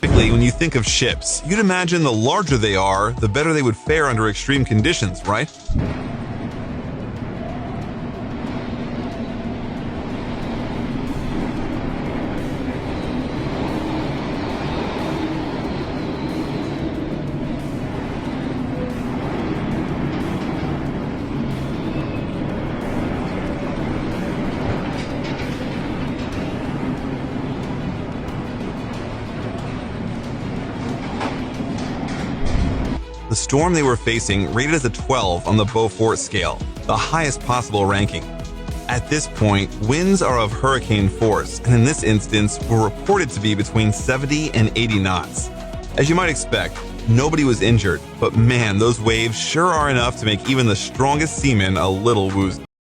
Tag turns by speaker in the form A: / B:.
A: Typically, when you think of ships, you'd imagine the larger they are, the better they would fare under extreme conditions, right? The storm they were facing rated as a 12 on the Beaufort scale, the highest possible ranking. At this point, winds are of hurricane force, and in this instance were reported to be between 70 and 80 knots. As you might expect, nobody was injured, but man, those waves sure are enough to make even the strongest seaman a little woozy.